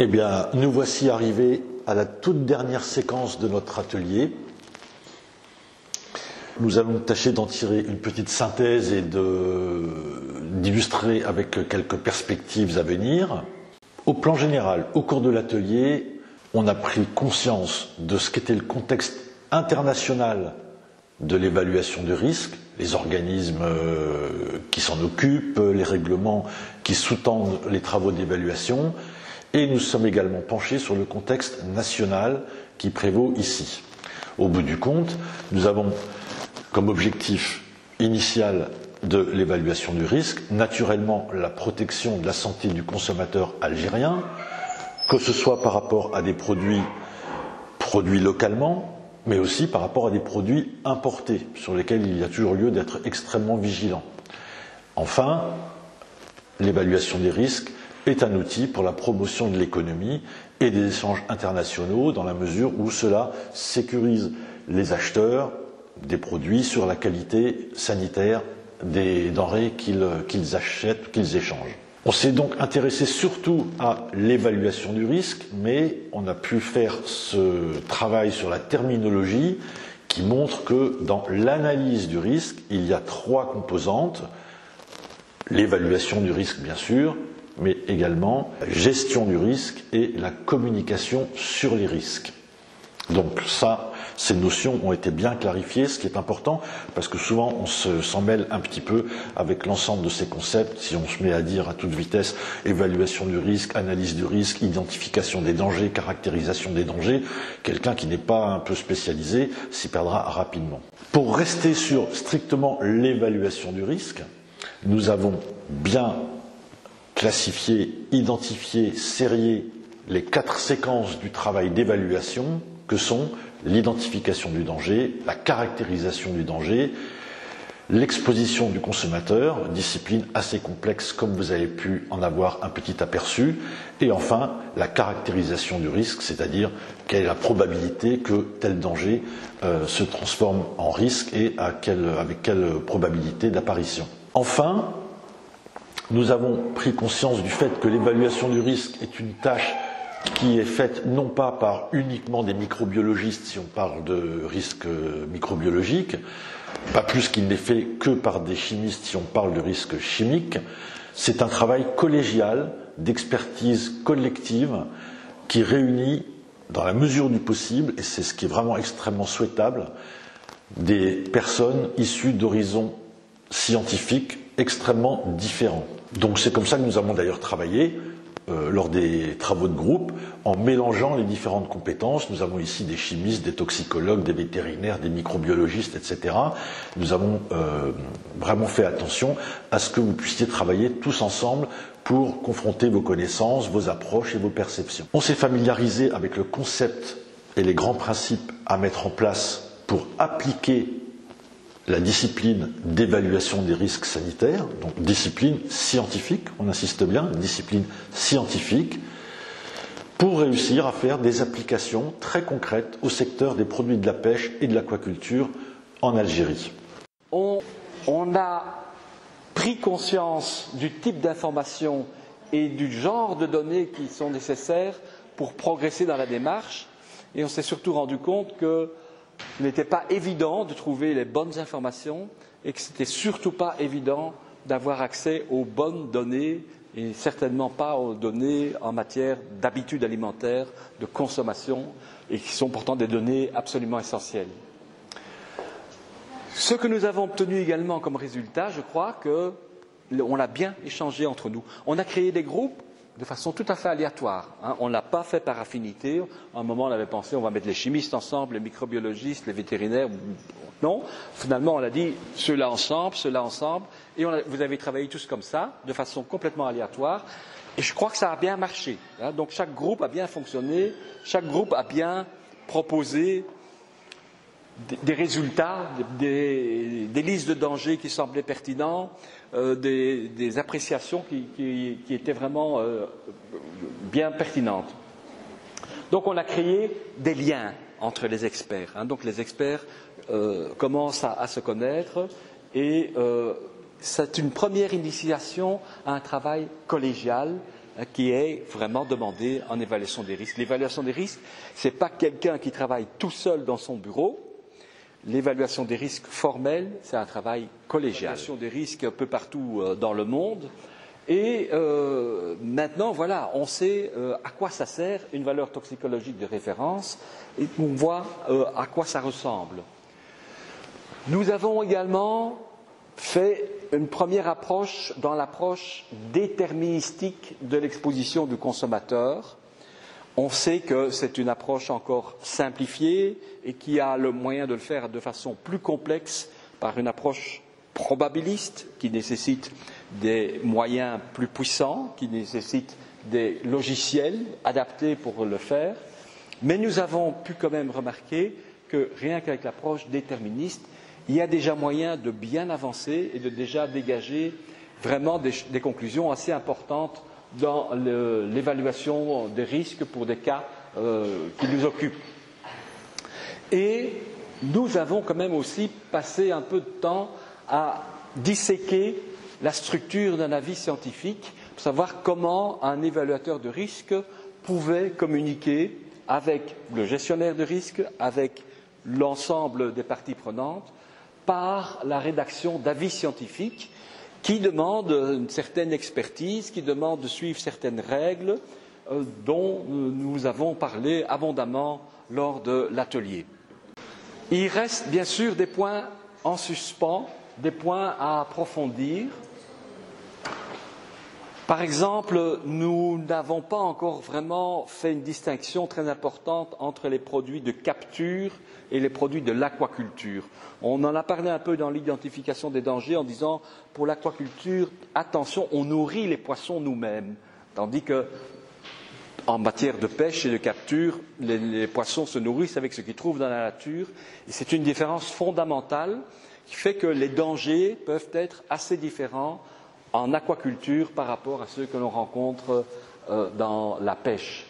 Eh bien, nous voici arrivés à la toute dernière séquence de notre atelier. Nous allons tâcher d'en tirer une petite synthèse et d'illustrer avec quelques perspectives à venir. Au plan général, au cours de l'atelier, on a pris conscience de ce qu'était le contexte international de l'évaluation du risque, les organismes qui s'en occupent, les règlements qui sous-tendent les travaux d'évaluation, et nous sommes également penchés sur le contexte national qui prévaut ici. Au bout du compte, nous avons comme objectif initial de l'évaluation du risque, naturellement la protection de la santé du consommateur algérien, que ce soit par rapport à des produits localement, mais aussi par rapport à des produits importés, sur lesquels il y a toujours lieu d'être extrêmement vigilant. Enfin, l'évaluation des risques est un outil pour la promotion de l'économie et des échanges internationaux, dans la mesure où cela sécurise les acheteurs des produits sur la qualité sanitaire des denrées qu'ils achètent, qu'ils échangent. On s'est donc intéressé surtout à l'évaluation du risque, mais on a pu faire ce travail sur la terminologie qui montre que dans l'analyse du risque, il y a trois composantes. L'évaluation du risque, bien sûr, mais également la gestion du risque et la communication sur les risques. Donc ça, ces notions ont été bien clarifiées, ce qui est important, parce que souvent on s'en mêle un petit peu avec l'ensemble de ces concepts. Si on se met à dire à toute vitesse évaluation du risque, analyse du risque, identification des dangers, caractérisation des dangers, quelqu'un qui n'est pas un peu spécialisé s'y perdra rapidement. Pour rester sur strictement l'évaluation du risque, nous avons bien classifié, identifié, sérié les 4 séquences du travail d'évaluation que sont l'identification du danger, la caractérisation du danger, l'exposition du consommateur, discipline assez complexe comme vous avez pu en avoir un petit aperçu, et enfin la caractérisation du risque, c'est-à-dire quelle est la probabilité que tel danger se transforme en risque et avec quelle probabilité d'apparition. Enfin, nous avons pris conscience du fait que l'évaluation du risque est une tâche qui est faite non pas par uniquement des microbiologistes, si on parle de risque microbiologique, pas plus qu'il n'est fait que par des chimistes si on parle de risque chimique. C'est un travail collégial, d'expertise collective, qui réunit, dans la mesure du possible, et c'est ce qui est vraiment extrêmement souhaitable, des personnes issues d'horizons scientifiques extrêmement différents. Donc c'est comme ça que nous avons d'ailleurs travaillé lors des travaux de groupe, en mélangeant les différentes compétences. Nous avons ici des chimistes, des toxicologues, des vétérinaires, des microbiologistes, etc. Nous avons vraiment fait attention à ce que vous puissiez travailler tous ensemble pour confronter vos connaissances, vos approches et vos perceptions. On s'est familiarisé avec le concept et les grands principes à mettre en place pour appliquer la discipline d'évaluation des risques sanitaires, donc discipline scientifique, on insiste bien, discipline scientifique, pour réussir à faire des applications très concrètes au secteur des produits de la pêche et de l'aquaculture en Algérie. On a pris conscience du type d'information et du genre de données qui sont nécessaires pour progresser dans la démarche, et on s'est surtout rendu compte que il n'était pas évident de trouver les bonnes informations et que ce n'était surtout pas évident d'avoir accès aux bonnes données et certainement pas aux données en matière d'habitudes alimentaires, de consommation, et qui sont pourtant des données absolument essentielles. Ce que nous avons obtenu également comme résultat, je crois qu'on l'a bien échangé entre nous. On a créé des groupes de façon tout à fait aléatoire. On ne l'a pas fait par affinité. À un moment, on avait pensé, on va mettre les chimistes ensemble, les microbiologistes, les vétérinaires. Non, finalement, on a dit ceux-là ensemble, et vous avez travaillé tous comme ça, de façon complètement aléatoire. Et je crois que ça a bien marché. Donc chaque groupe a bien fonctionné, chaque groupe a bien proposé des résultats, des listes de dangers qui semblaient pertinents, des appréciations qui étaient vraiment bien pertinentes. Donc on a créé des liens entre les experts. Donc les experts commencent à se connaître et c'est une première initiation à un travail collégial qui est vraiment demandé en évaluation des risques. L'évaluation des risques, ce n'est pas quelqu'un qui travaille tout seul dans son bureau. L'évaluation des risques formelle, c'est un travail collégial. L'évaluation des risques un peu partout dans le monde. Et maintenant, voilà, on sait à quoi ça sert une valeur toxicologique de référence et on voit à quoi ça ressemble. Nous avons également fait une première approche dans l'approche déterministique de l'exposition du consommateur. On sait que c'est une approche encore simplifiée et qui a le moyen de le faire de façon plus complexe par une approche probabiliste qui nécessite des moyens plus puissants, qui nécessite des logiciels adaptés pour le faire. Mais nous avons pu quand même remarquer que rien qu'avec l'approche déterministe, il y a déjà moyen de bien avancer et de déjà dégager vraiment des conclusions assez importantes dans l'évaluation des risques pour des cas qui nous occupent. Et nous avons quand même aussi passé un peu de temps à disséquer la structure d'un avis scientifique pour savoir comment un évaluateur de risque pouvait communiquer avec le gestionnaire de risque, avec l'ensemble des parties prenantes, par la rédaction d'avis scientifiques qui demandent une certaine expertise, qui demandent de suivre certaines règles dont nous avons parlé abondamment lors de l'atelier. Il reste bien sûr des points en suspens, des points à approfondir. Par exemple, nous n'avons pas encore vraiment fait une distinction très importante entre les produits de capture et les produits de l'aquaculture. On en a parlé un peu dans l'identification des dangers en disant pour l'aquaculture, attention, on nourrit les poissons nous-mêmes, tandis que en matière de pêche et de capture, les poissons se nourrissent avec ce qu'ils trouvent dans la nature. Et c'est une différence fondamentale qui fait que les dangers peuvent être assez différents en aquaculture par rapport à ceux que l'on rencontre dans la pêche.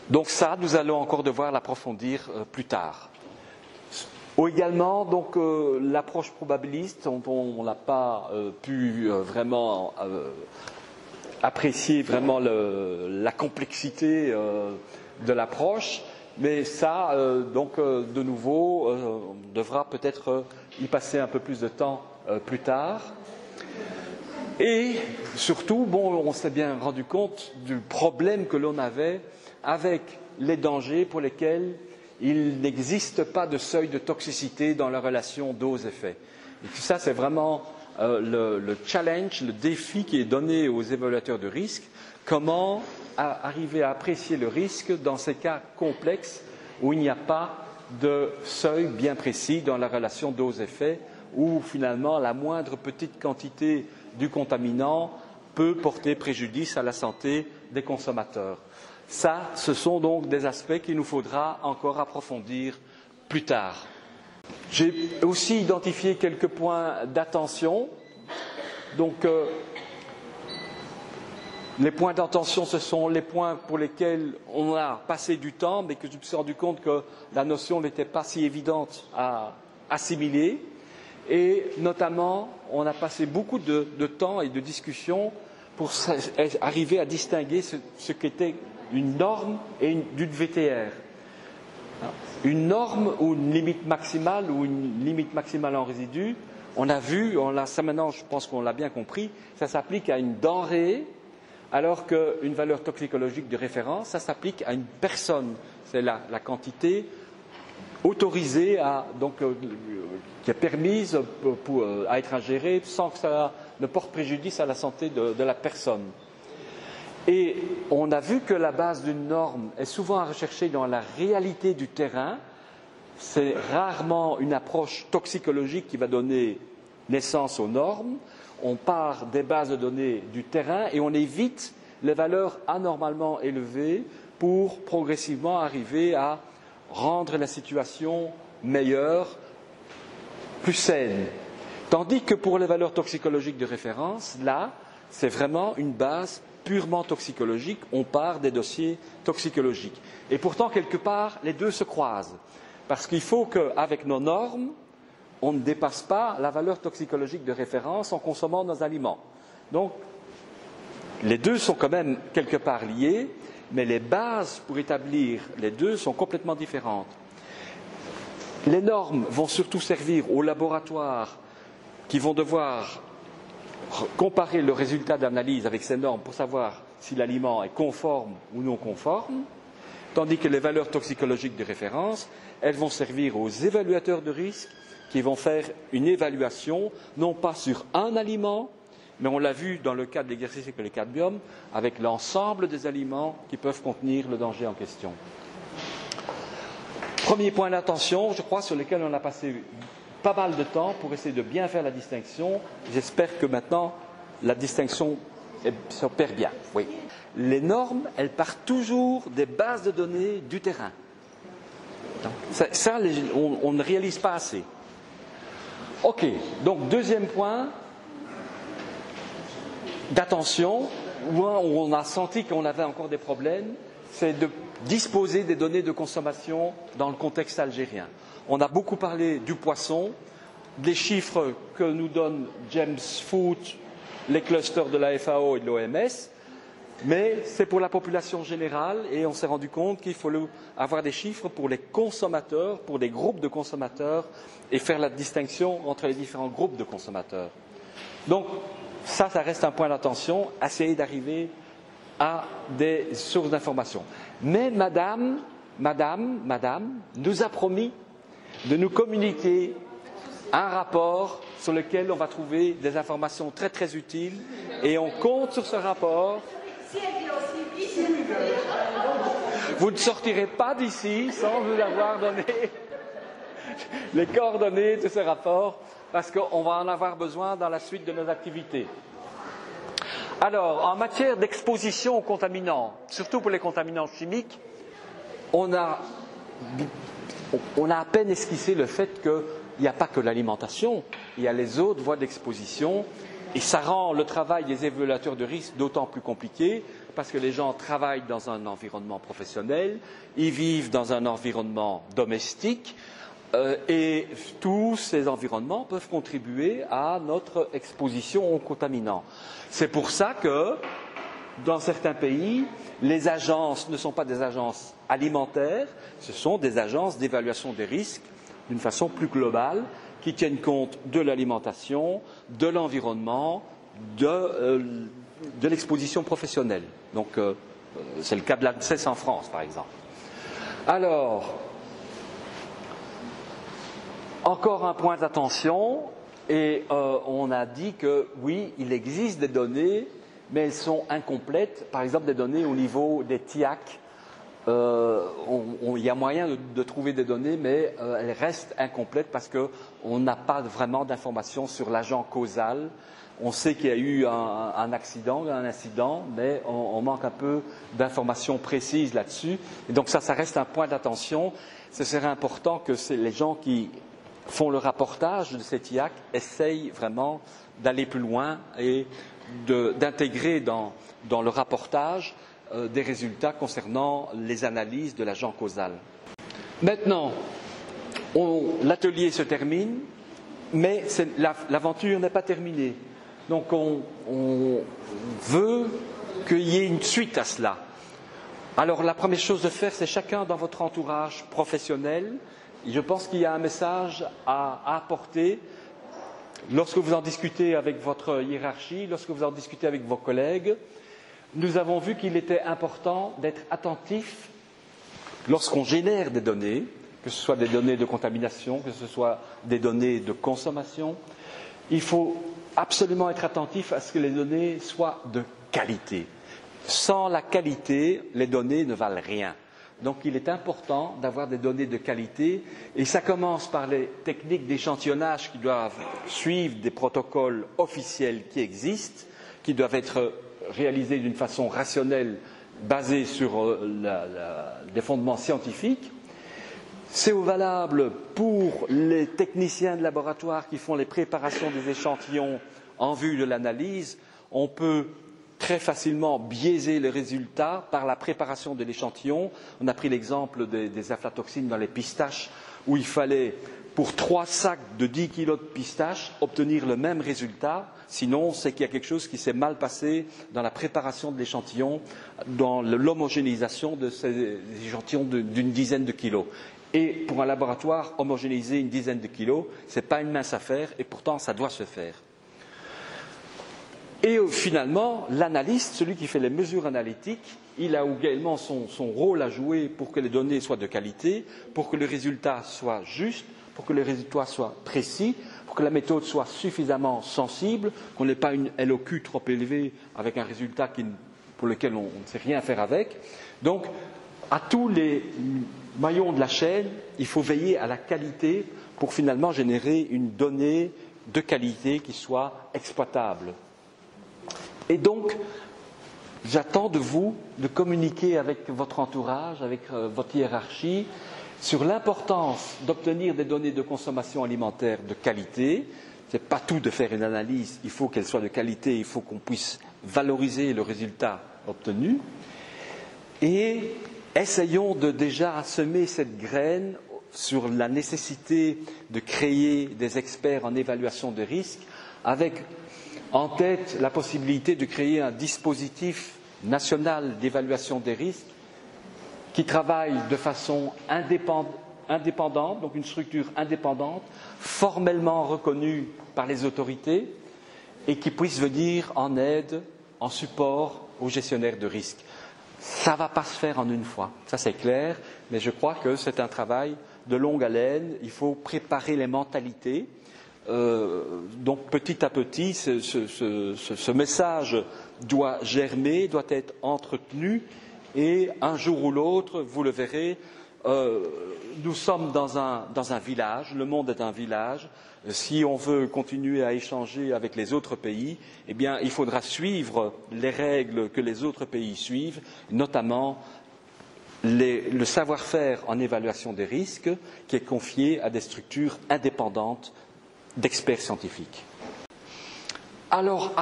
Donc ça, nous allons encore devoir l'approfondir plus tard. Également, donc l'approche probabiliste, dont on n'a pas pu vraiment apprécier vraiment la complexité de l'approche, mais ça, donc de nouveau, on devra peut-être y passer un peu plus de temps plus tard. Et surtout, on s'est bien rendu compte du problème que l'on avait avec les dangers pour lesquels il n'existe pas de seuil de toxicité dans la relation dose-effet. Et tout ça, c'est vraiment le challenge, le défi qui est donné aux évaluateurs de risque. Comment arriver à apprécier le risque dans ces cas complexes où il n'y a pas de seuil bien précis dans la relation dose-effet, où finalement la moindre petite quantité du contaminant peut porter préjudice à la santé des consommateurs. Ça, ce sont donc des aspects qu'il nous faudra encore approfondir plus tard. J'ai aussi identifié quelques points d'attention. Donc, les points d'attention, ce sont les points pour lesquels on a passé du temps, mais que je me suis rendu compte que la notion n'était pas si évidente à assimiler. Et notamment, on a passé beaucoup de temps et de discussions pour arriver à distinguer ce qu'était une norme et d'une VTR. Une norme ou une limite maximale en résidu, on a vu, ça maintenant je pense qu'on l'a bien compris, ça s'applique à une denrée, alors qu'une valeur toxicologique de référence, ça s'applique à une personne. C'est la quantité autorisée qui est permise à être ingérée sans que ça ne porte préjudice à la santé de la personne. Et on a vu que la base d'une norme est souvent à rechercher dans la réalité du terrain. C'est rarement une approche toxicologique qui va donner naissance aux normes. On part des bases de données du terrain et on évite les valeurs anormalement élevées pour progressivement arriver à rendre la situation meilleure, plus saine. Tandis que pour les valeurs toxicologiques de référence, là, c'est vraiment une base purement toxicologique, on part des dossiers toxicologiques. Et pourtant, quelque part, les deux se croisent. Parce qu'il faut qu'avec nos normes, on ne dépasse pas la valeur toxicologique de référence en consommant nos aliments. Donc, Les deux sont quand même quelque part liés, mais les bases pour établir les deux sont complètement différentes. Les normes vont surtout servir aux laboratoires qui vont devoir comparer le résultat d'analyse avec ces normes pour savoir si l'aliment est conforme ou non conforme, tandis que les valeurs toxicologiques de référence, elles vont servir aux évaluateurs de risque qui vont faire une évaluation, non pas sur un aliment, mais on l'a vu dans le cas de l'exercice avec le cadmium, avec l'ensemble des aliments qui peuvent contenir le danger en question. Premier point d'attention, je crois, sur lequel on a passé pas mal de temps pour essayer de bien faire la distinction. J'espère que maintenant, la distinction s'opère bien. Oui. Les normes, elles partent toujours des bases de données du terrain. Ça, on ne réalise pas assez. OK, donc deuxième point d'attention, où on a senti qu'on avait encore des problèmes, c'est de disposer des données de consommation dans le contexte algérien. On a beaucoup parlé du poisson, des chiffres que nous donne James Food, les clusters de la FAO et de l'OMS, mais c'est pour la population générale et on s'est rendu compte qu'il faut avoir des chiffres pour les consommateurs, pour des groupes de consommateurs et faire la distinction entre les différents groupes de consommateurs. Donc ça reste un point d'attention, essayer d'arriver à des sources d'information. Mais Madame nous a promis de nous communiquer un rapport sur lequel on va trouver des informations très très utiles et on compte sur ce rapport. Vous ne sortirez pas d'ici sans vous avoir donné les coordonnées de ce rapport parce qu'on va en avoir besoin dans la suite de nos activités. Alors, en matière d'exposition aux contaminants, surtout pour les contaminants chimiques, on a à peine esquissé le fait qu'il n'y a pas que l'alimentation, il y a les autres voies d'exposition, et ça rend le travail des évaluateurs de risque d'autant plus compliqué, parce que les gens travaillent dans un environnement professionnel, ils vivent dans un environnement domestique, et tous ces environnements peuvent contribuer à notre exposition aux contaminants. C'est pour ça que, dans certains pays, les agences ne sont pas des agences alimentaires, ce sont des agences d'évaluation des risques d'une façon plus globale, qui tiennent compte de l'alimentation, de l'environnement, de l'exposition professionnelle. Donc, c'est le cas de l'ANSES en France, par exemple. Alors, encore un point d'attention, et on a dit que oui, il existe des données, mais elles sont incomplètes. Par exemple, des données au niveau des TIAC. Il y a moyen de trouver des données, mais elles restent incomplètes parce qu'on n'a pas vraiment d'informations sur l'agent causal. On sait qu'il y a eu un accident, un incident, mais on manque un peu d'informations précises là-dessus. Et donc ça reste un point d'attention. Ce serait important que les gens qui font le rapportage de ces TIAC essayent vraiment d'aller plus loin et d'intégrer dans le rapportage des résultats concernant les analyses de l'agent causal. Maintenant, l'atelier se termine, mais l'aventure n'est pas terminée. Donc on veut qu'il y ait une suite à cela. Alors la première chose de faire, c'est chacun dans votre entourage professionnel. Je pense qu'il y a un message à apporter lorsque vous en discutez avec votre hiérarchie, lorsque vous en discutez avec vos collègues. Nous avons vu qu'il était important d'être attentif lorsqu'on génère des données, que ce soit des données de contamination, que ce soit des données de consommation. Il faut absolument être attentif à ce que les données soient de qualité. Sans la qualité, les données ne valent rien. Donc il est important d'avoir des données de qualité et ça commence par les techniques d'échantillonnage qui doivent suivre des protocoles officiels qui existent, qui doivent être réalisés d'une façon rationnelle, basée sur des fondements scientifiques. C'est valable pour les techniciens de laboratoire qui font les préparations des échantillons en vue de l'analyse. On peut très facilement biaiser les résultats par la préparation de l'échantillon. On a pris l'exemple des aflatoxines dans les pistaches, où il fallait, pour 3 sacs de 10 kg de pistaches, obtenir le même résultat. Sinon, c'est qu'il y a quelque chose qui s'est mal passé dans la préparation de l'échantillon, dans l'homogénéisation de ces échantillons d'une dizaine de kilos. Et pour un laboratoire, homogénéiser une dizaine de kilos, ce n'est pas une mince affaire, et pourtant ça doit se faire. Et finalement, l'analyste, celui qui fait les mesures analytiques, il a également son rôle à jouer pour que les données soient de qualité, pour que le résultat soit juste, pour que le résultat soit précis, pour que la méthode soit suffisamment sensible, qu'on n'ait pas une LOQ trop élevée avec un résultat pour lequel on ne sait rien faire avec. Donc, à tous les maillons de la chaîne, il faut veiller à la qualité pour finalement générer une donnée de qualité qui soit exploitable. Et donc, j'attends de vous de communiquer avec votre entourage, avec votre hiérarchie, sur l'importance d'obtenir des données de consommation alimentaire de qualité. Ce n'est pas tout de faire une analyse, il faut qu'elle soit de qualité, il faut qu'on puisse valoriser le résultat obtenu. Et essayons de déjà semer cette graine sur la nécessité de créer des experts en évaluation de risques, avec en tête la possibilité de créer un dispositif national d'évaluation des risques qui travaille de façon indépendante, donc une structure indépendante, formellement reconnue par les autorités et qui puisse venir en aide, en support aux gestionnaires de risques. Ça ne va pas se faire en une fois, ça c'est clair, mais je crois que c'est un travail de longue haleine. Il faut préparer les mentalités. Donc petit à petit, ce message doit germer, doit être entretenu, et un jour ou l'autre, vous le verrez, nous sommes dans un village, le monde est un village. Si on veut continuer à échanger avec les autres pays, eh bien, il faudra suivre les règles que les autres pays suivent, notamment le savoir-faire en évaluation des risques qui est confié à des structures indépendantes d'experts scientifiques. Alors,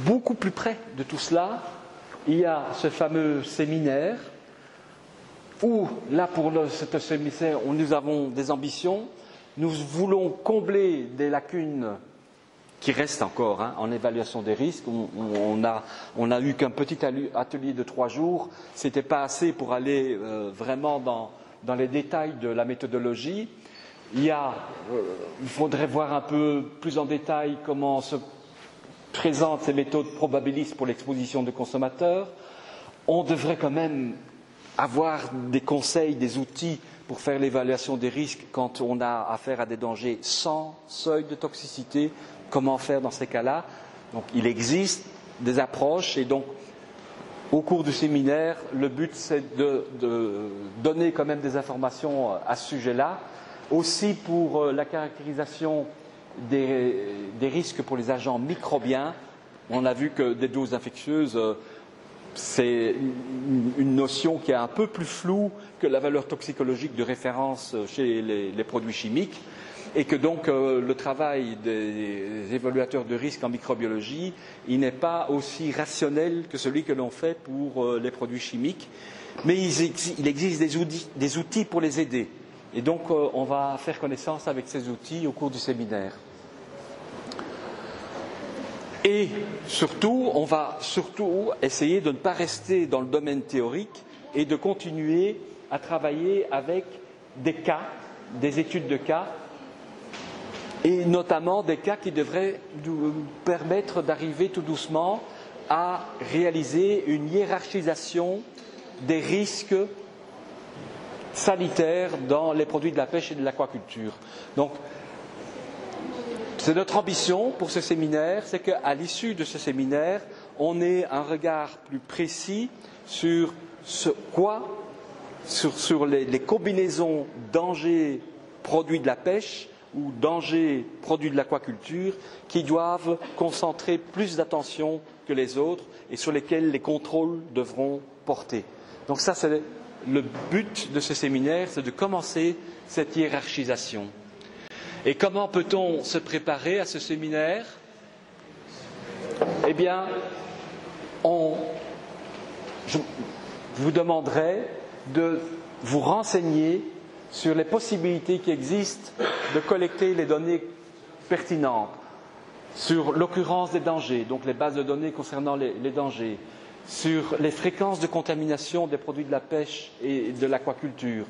beaucoup plus près de tout cela, il y a ce fameux séminaire où, là, pour ce séminaire, nous avons des ambitions. Nous voulons combler des lacunes qui restent encore en évaluation des risques. On a eu qu'un petit atelier de 3 jours. Ce n'était pas assez pour aller vraiment dans les détails de la méthodologie. Il faudrait voir un peu plus en détail comment se présentent ces méthodes probabilistes pour l'exposition de consommateurs. On devrait quand même avoir des conseils, des outils pour faire l'évaluation des risques quand on a affaire à des dangers sans seuil de toxicité. Comment faire dans ces cas-là? Donc, il existe des approches et donc, au cours du séminaire, le but c'est de donner quand même des informations à ce sujet-là. Aussi pour la caractérisation des risques pour les agents microbiens. On a vu que des doses infectieuses, c'est une notion qui est un peu plus floue que la valeur toxicologique de référence chez les produits chimiques, et que donc le travail des évaluateurs de risque en microbiologie, il n'est pas aussi rationnel que celui que l'on fait pour les produits chimiques, mais il existe des outils pour les aider. Et donc on va faire connaissance avec ces outils au cours du séminaire. Et surtout, on va essayer de ne pas rester dans le domaine théorique et de continuer à travailler avec des cas, des études de cas, et notamment des cas qui devraient nous permettre d'arriver tout doucement à réaliser une hiérarchisation des risques sanitaires dans les produits de la pêche et de l'aquaculture. Donc, c'est notre ambition pour ce séminaire, c'est qu'à l'issue de ce séminaire, on ait un regard plus précis sur sur les combinaisons dangers produits de la pêche ou dangers produits de l'aquaculture qui doivent concentrer plus d'attention que les autres et sur lesquels les contrôles devront porter. Donc ça, c'est le but de ce séminaire, c'est de commencer cette hiérarchisation. Et comment peut-on se préparer à ce séminaire? Eh bien, je vous demanderai de vous renseigner sur les possibilités qui existent de collecter les données pertinentes, sur l'occurrence des dangers, donc les bases de données concernant les dangers, sur les fréquences de contamination des produits de la pêche et de l'aquaculture,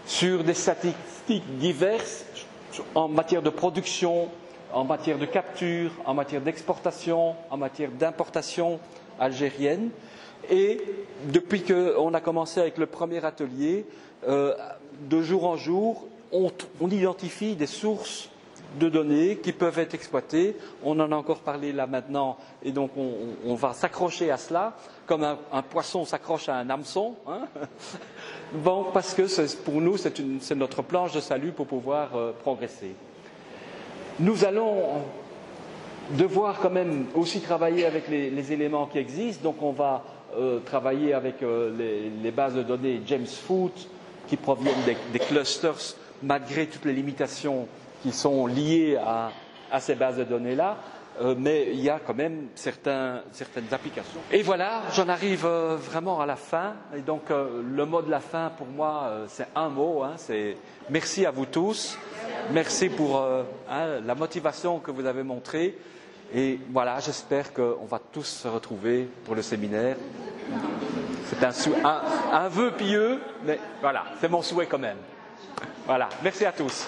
sur des statistiques diverses en matière de production, en matière de capture, en matière d'exportation, en matière d'importation algérienne. Et depuis qu'on a commencé avec le premier atelier, de jour en jour, on identifie des sources de données qui peuvent être exploitées. On en a encore parlé là maintenant, et donc on va s'accrocher à cela, comme un poisson s'accroche à un hameçon. Hein. Bon, parce que pour nous, c'est notre planche de salut pour pouvoir progresser. Nous allons devoir quand même aussi travailler avec les éléments qui existent. Donc on va travailler avec les bases de données James Foot qui proviennent des clusters, malgré toutes les limitations qui sont liées à ces bases de données-là. Mais il y a quand même certaines applications. Et voilà, j'en arrive vraiment à la fin. Et donc le mot de la fin pour moi, c'est un mot, hein, c'est merci à vous tous. Merci pour la motivation que vous avez montrée. Et voilà, j'espère qu'on va tous se retrouver pour le séminaire. C'est un vœu pieux, mais voilà, c'est mon souhait quand même. Voilà, merci à tous.